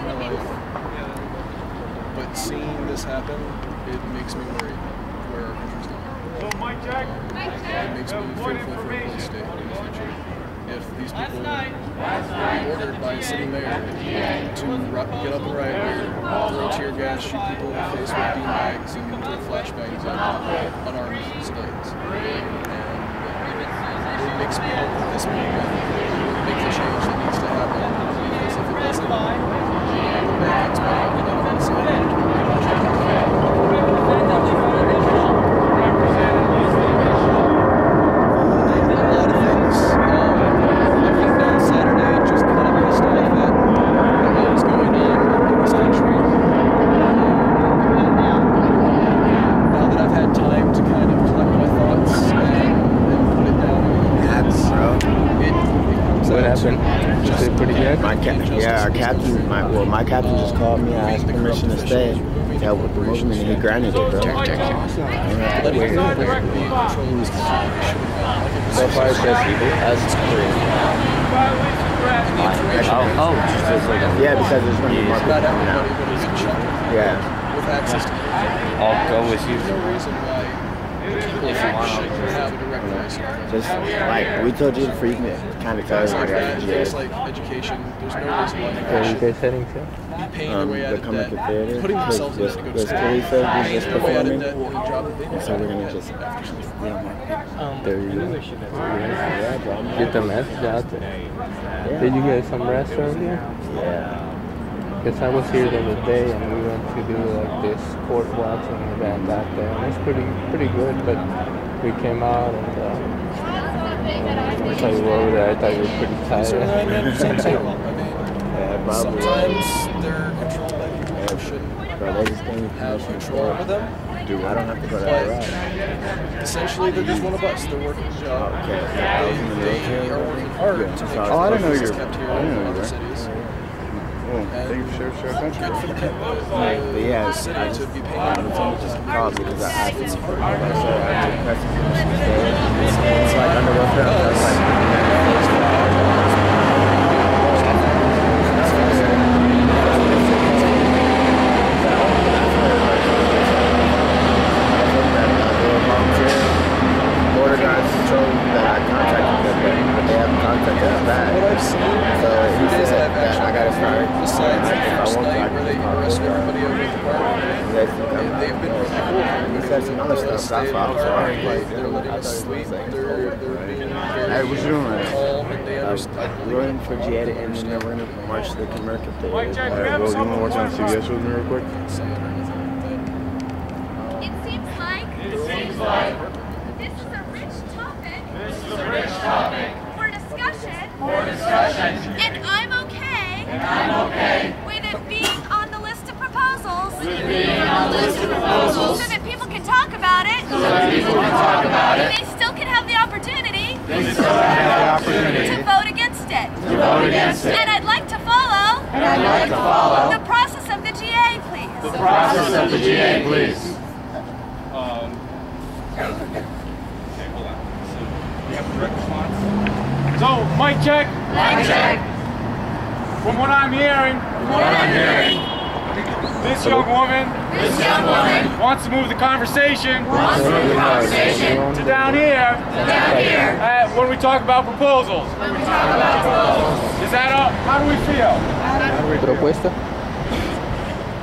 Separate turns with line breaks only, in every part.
of my life. But seeing this happen, it makes me worried where our country's going. It makes me fearful for the state in the future. If these people are ordered by a city mayor to get up and riot here, throw tear gas, shoot people in the face with beanbags and throw flashbangs at unarmed civilians. And it makes me hope that this movement will make the change that needs to happen. Because if it doesn't, the bad things might happen and it's a
my captain just called me. I asked permission to stay to help with the movement, and he granted it, bro.
So far, it's just us three.
Yeah, because there's going to be more people coming out. Yeah.
With access to
I'll go with you.
If you want to have a direct license.
Just like we told you, for you can kind of cover
like that. Things like education, there's no reason why
Where are you guys heading to?
be paying their way out of debt, putting themselves in it to go to school,
paying
their way out of debt, and a job that they
so we're gonna just
There you go. Get the message out there. Did you get some rest earlier?
Yeah.
Because I was here the other day and we went to do like this court watching event out there, and it's pretty good. But we came out and I saw you were over there. I thought you were pretty tired.
Yeah, probably.
Sometimes they're controlled by people who shouldn't have control over them.
Dude, I don't have to go that route.
Essentially, they're just one of us. They're working a job.
Okay.
They are working hard to make sure
I didn't know
this
you
is
were.
kept here
I didn't
in
know you
other
were.
cities.
Thank you for sharing our country.
Good for the city to be paying
I'm just called because I asked him. Like I said, I took messages. It's like under welfare. Border guards told me that I contacted them, but they haven't contacted us back.
What I've seen,
So he
days
said
I've
that I gotta start.
besides the
If I
first
want to, I
night
can
where they
just call
arrested
over.
everybody over at the park, they've been really cool.
He said some other stuff. That's why I was sorry.
They're letting us sleep. They're being
Hey, what you doing right now?
calm, and they understand.
We're waiting for GA to end, and then we're gonna march to the Comerica if they is.
Alright, well, you wanna watch on CBS with me real quick?
It seems like this is a rich topic for discussion. And I'm okay with it being on the list of proposals. So that people can talk about it. And they still can have the opportunity to vote against it. And I'd like to follow the process of the GA, please.
So, mic check. From what I'm hearing, this young woman wants to move the conversation to down here when we talk about proposals. Is that all? How do we feel?
Propuesta?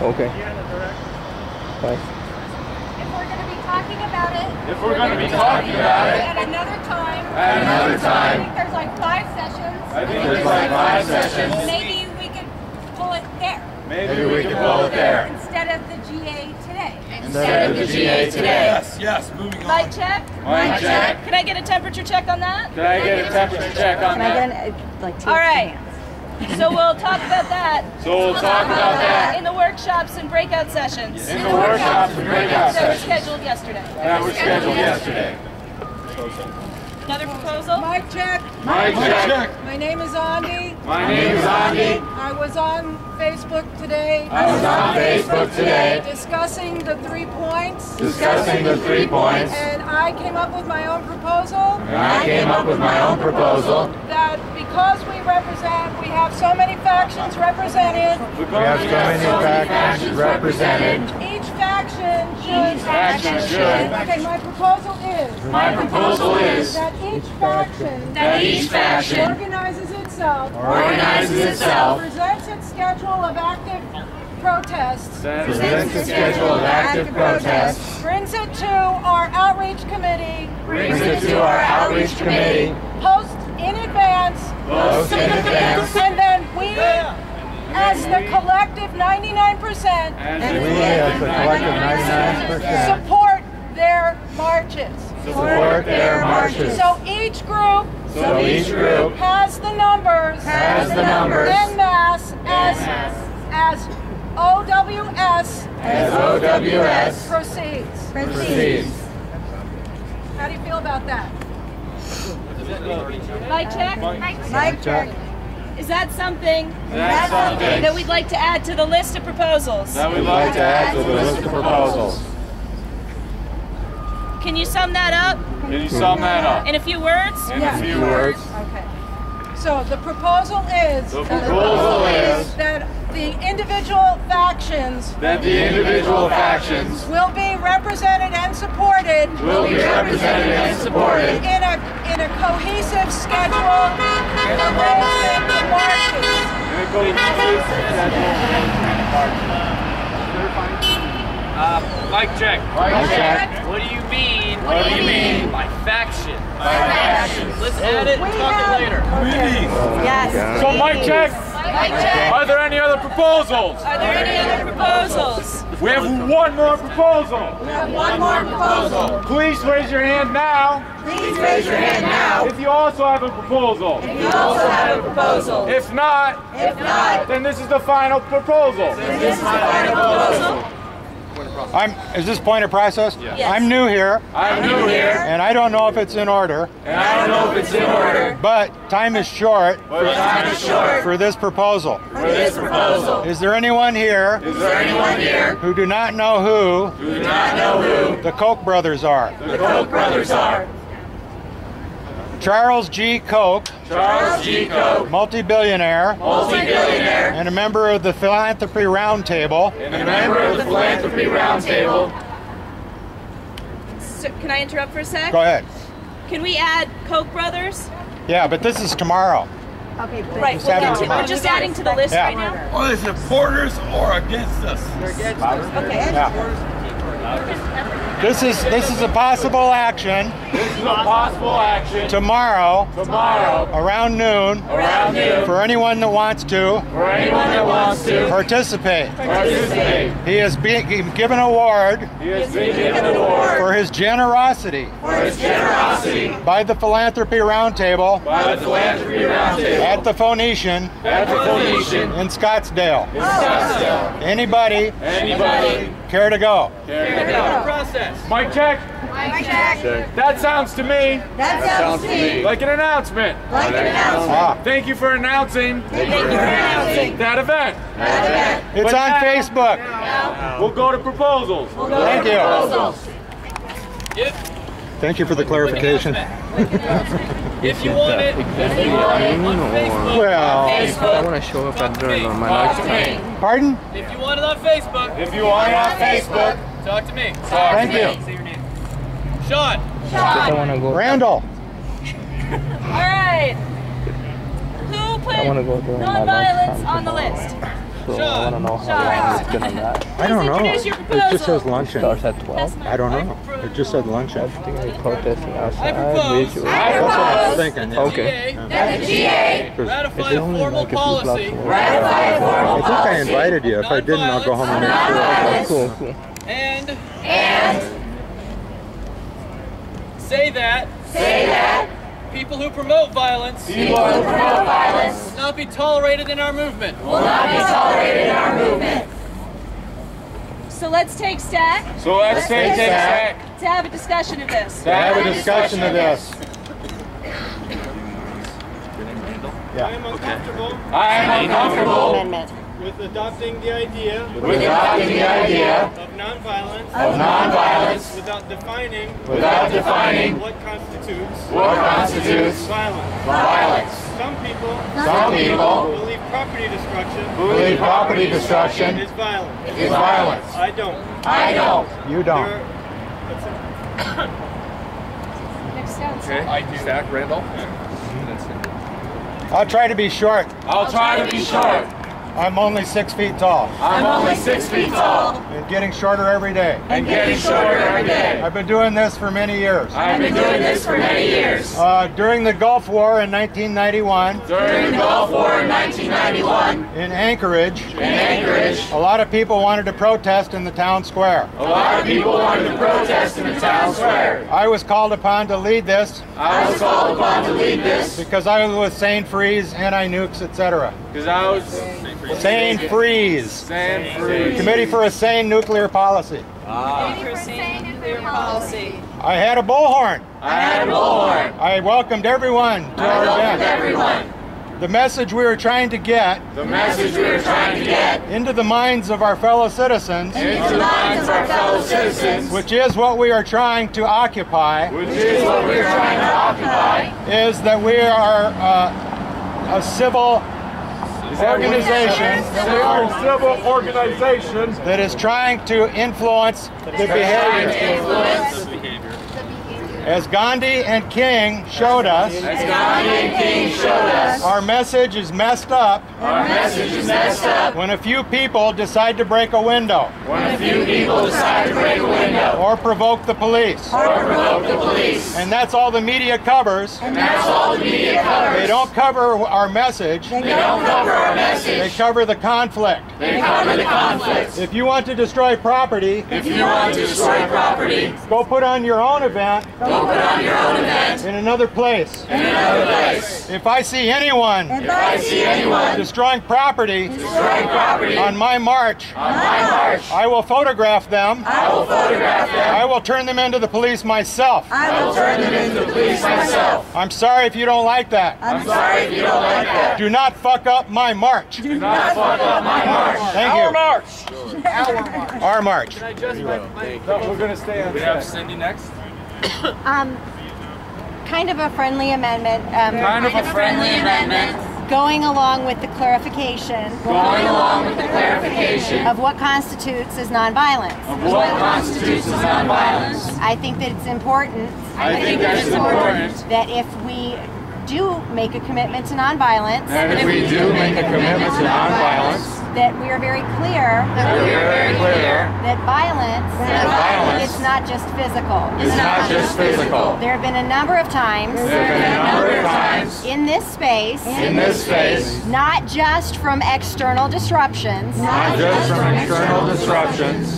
Okay. Bye.
If we're going to be talking about it
At another time.
I think there's like 5 sessions. Maybe we could pull it there. Instead of the GA today.
Yes, moving on.
Mic check.
Mic check.
Can I get a temperature check on that?
Can I get a temperature check on that?
All right. So we'll talk about that. In the workshops and breakout sessions. That were scheduled yesterday. Another proposal?
Mic check.
Mic check.
My name is Andi.
My name is Andy.
I was on Facebook today. Discussing the 3 points. And I came up with my own proposal. That because we have so many factions represented. Each faction should. Okay, my proposal is. That each faction. Organizes itself. Presents its schedule of active protests. Brings it to our outreach committee. Post in advance. And then we, as the collective 99%, support their marches. So each group has the numbers en masse as OWS proceeds. How do you feel about that?
Mic check?
Mic check.
Is that something that we'd like to add to the list of proposals? Can you sum that up? In a few words?
Okay. So the proposal is that the individual factions will be represented and supported in a cohesive schedule of
Mic check. What do you mean by faction? Let's add it and talk it later.
Yes.
So mic check. Are there any other proposals? We have one more proposal. Please raise your hand now. If you also have a proposal. If not, then this is the final proposal.
Is this point of process?
Yes.
I'm new here. And I don't know if it's in order. But time is short. For this proposal. Is there anyone here? Who do not know who? The Koch brothers are? Charles G. Koch, multi-billionaire, and a member of the Philanthropy Roundtable.
So, can I interrupt for a sec?
Go ahead.
Can we add Koch brothers?
Yeah, but this is tomorrow.
Okay,
Right, we're just adding to the list right now.
Are they supporters or against us?
Okay.
Yeah. This is a possible action. Tomorrow. Around noon. For anyone that wants to. Participate. He has been given an award. For his generosity. By the Philanthropy Roundtable. At the Phoenician. In Scottsdale. Anybody. Care to go?
Process. Mic check. That sounds to me. Like an announcement. Thank you for announcing. That event.
It's on Facebook.
We'll go to proposals.
Thank you. Thank you for the clarification.
If you want it on Facebook.
Well,
I want to show up at during my lunchtime.
Pardon?
If you want it on Facebook. Talk to me.
Thank you.
Say your name. Sean.
I want to go.
Randall.
All right. Who put
I want to go during my
nonviolence
lunchtime
on the list?
So I want to know how long it's going to last.
I don't know.
Introduce your
It just says
proposal.
luncheon.
Starts at 12.
I don't know. It just said luncheon.
I think they're protesting outside.
propose.
visually.
That's what I was thinking. Yeah.
Okay.
Ratify
It's
a
only
formal
like a few
policy.
blocks away.
I think I invited you. If I didn't, I'll go home and make sure.
Cool.
And say that people who promote violence will not be tolerated in our movement.
So let's take stack
So let's take stack.
to have a discussion of this.
To have a discussion of this. Yeah.
I am uncomfortable.
I am uncomfortable
Amendment.
With adopting the idea
of
nonviolence without defining what constitutes violence. Some people believe property destruction is violence. I don't.
You don't.
Okay. I do. Stack, Randolph.
I'll try to be short.
I'll try to be short.
I'm only 6 feet tall.
I'm only 6 feet tall.
And getting shorter every day.
And getting shorter every day.
I've been doing this for many years.
I've been doing this for many years.
During the Gulf War in 1991.
During the Gulf War in 1991.
In Anchorage. A lot of people wanted to protest in the town square.
A lot of people wanted to protest in the town square.
I was called upon to lead this. Because I was with Sane Freeze, anti-nukes, etc.
Because I was
Sane Freeze. Committee for a Sane Nuclear Policy.
Committee for a Sane Nuclear Policy.
I had a bullhorn. I welcomed everyone to our event. The message we were trying to get into the minds of our fellow citizens, which is what we are trying to occupy, is that we are a civil organization that is trying to influence the behavior. As Gandhi and King showed us, our message is messed up when a few people decide to break a window or provoke the police. And that's all the media covers. They don't cover our message. They cover the conflict. If you want to destroy property, go put on your own event in another place. If I see anyone destroying property on my march, I will photograph them. I will turn them into the police myself. I'm sorry if you don't like that. Do not fuck up my march. Thank you. Our march.
Can I just we're going to stay on. We have Cindy next.
Kind of a friendly amendment.
Going along with the clarification. Of what constitutes as nonviolence. I think that it's important. That if we do make a commitment to nonviolence.
That
we are very clear. That violence. It's not just physical. There have been a number of times. In this space. Not just from external disruptions.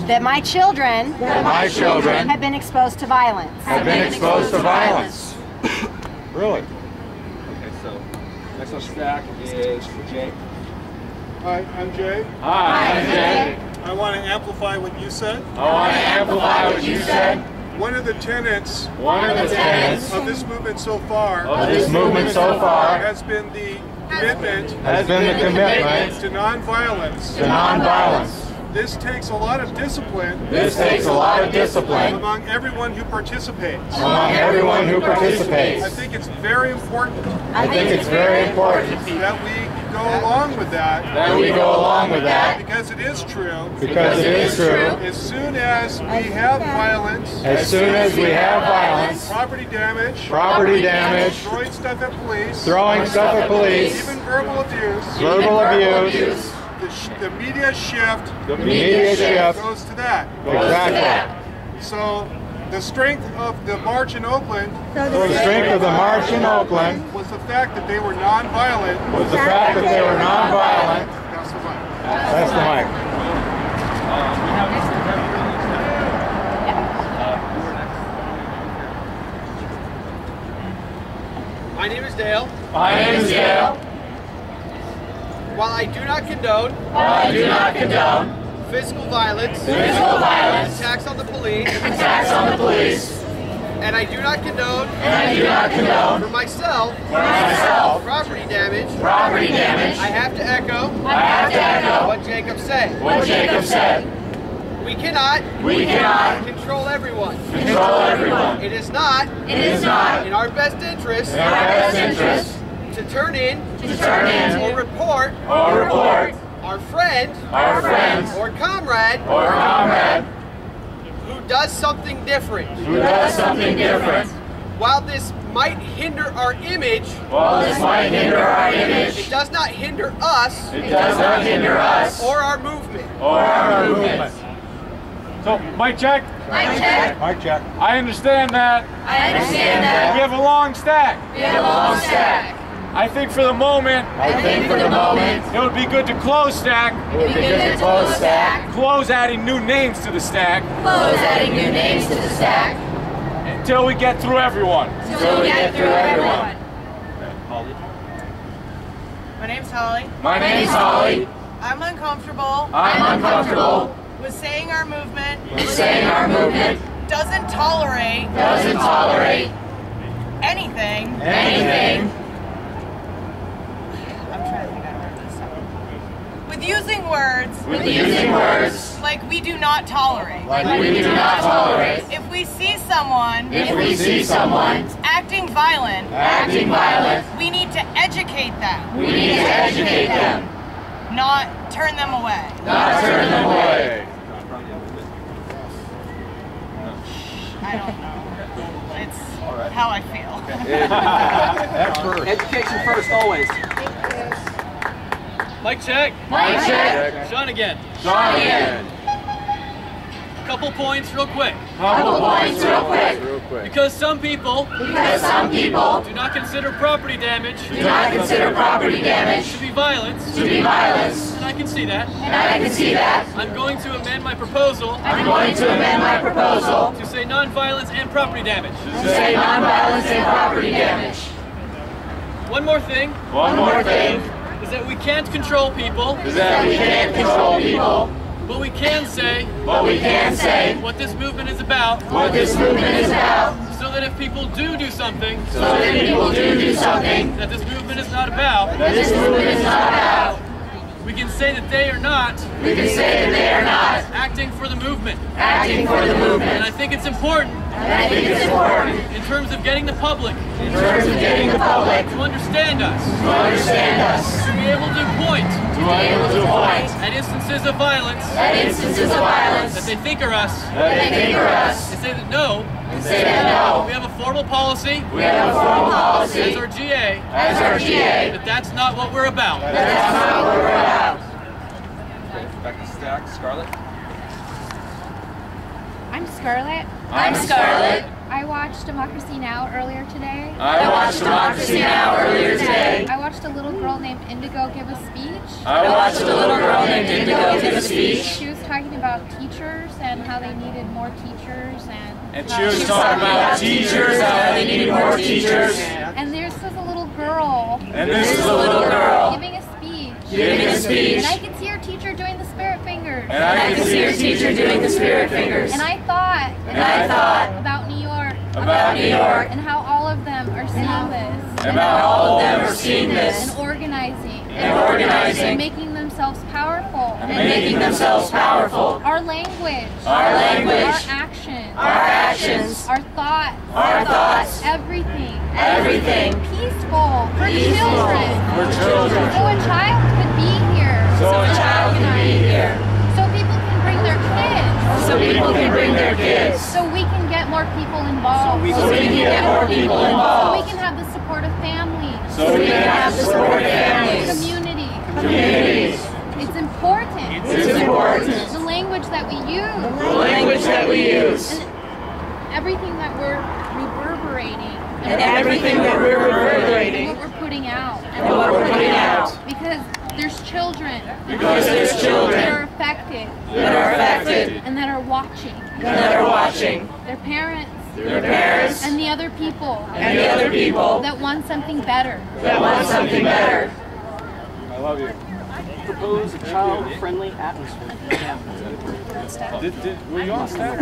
That my children. Have been exposed to violence.
Really?
Next stack is Jay.
Hi, I'm Jay. I want to amplify what you said. One of the tenets of this movement so far has been the commitment to nonviolence. This takes a lot of discipline. Among everyone who participates. I think it's very important. That we go along with that. Because it is true. As soon as we have violence. Property damage. Throwing stuff at police. Even verbal abuse. The media shift goes to that. So the strength of the march in Oakland was the fact that they were nonviolent.
That's the mic.
My name is Dale. While I do not condone physical violence, attacks on the police,
And I do not condone. For myself. Property damage. I have to echo. What Jacob said. We cannot control everyone. It is not in our best interest to turn in or report our friend or comrade who does something different. While this might hinder our image, it does not hinder us or our movement.
So, mic check.
Mic check.
I understand that. We have a long stack. I think for the moment, it would be good to close stack. Close adding new names to the stack. Until we get through everyone.
My name's Holly. I'm uncomfortable with saying our movement doesn't tolerate anything. I'm trying to think how to word this. With using words like we do not tolerate. If we see someone acting violent, we need to educate them. Not turn them away. I don't know. It's how I feel.
Education first, always. Mic check. Sean again. Couple points real quick. Because some people do not consider property damage to be violence. And I can see that. I'm going to amend my proposal to say non-violence and property damage. One more thing is that we can't control people. But we can say what this movement is about. So that if people do something that this movement is not about, we can say that they are not acting for the movement. And I think it's important in terms of getting the public to understand us, to be able to point at instances of violence that they think are us, and say that no, we have a formal policy as our GA that that's not what we're about.
Back to stack. Scarlett?
I'm Scarlett. I watched Democracy Now! Earlier today.
I watched Democracy Now! Earlier today.
I watched a little girl named Indigo give a speech. She was talking about teachers and how they needed more teachers
and she was talking about teachers, how they needed more teachers.
And this was a little girl. Giving a speech. And I could see her teacher doing the spirit fingers.
And I thought
about New York. And how all of them are seeing this. And organizing. And making themselves powerful. Our language. Our actions. Our thoughts. Everything. Peaceful. For children. So a child could be here. So people can bring their kids. So we can get more people involved. So we can have the support of families. Communities. It's important. The language that we use. And everything that we're reverberating. And what we're putting out. Because there's children. That are affected. And that are watching. Their parents. And the other people. That want something better.
I love you.
Propose a child-friendly atmosphere.
Were you on stack?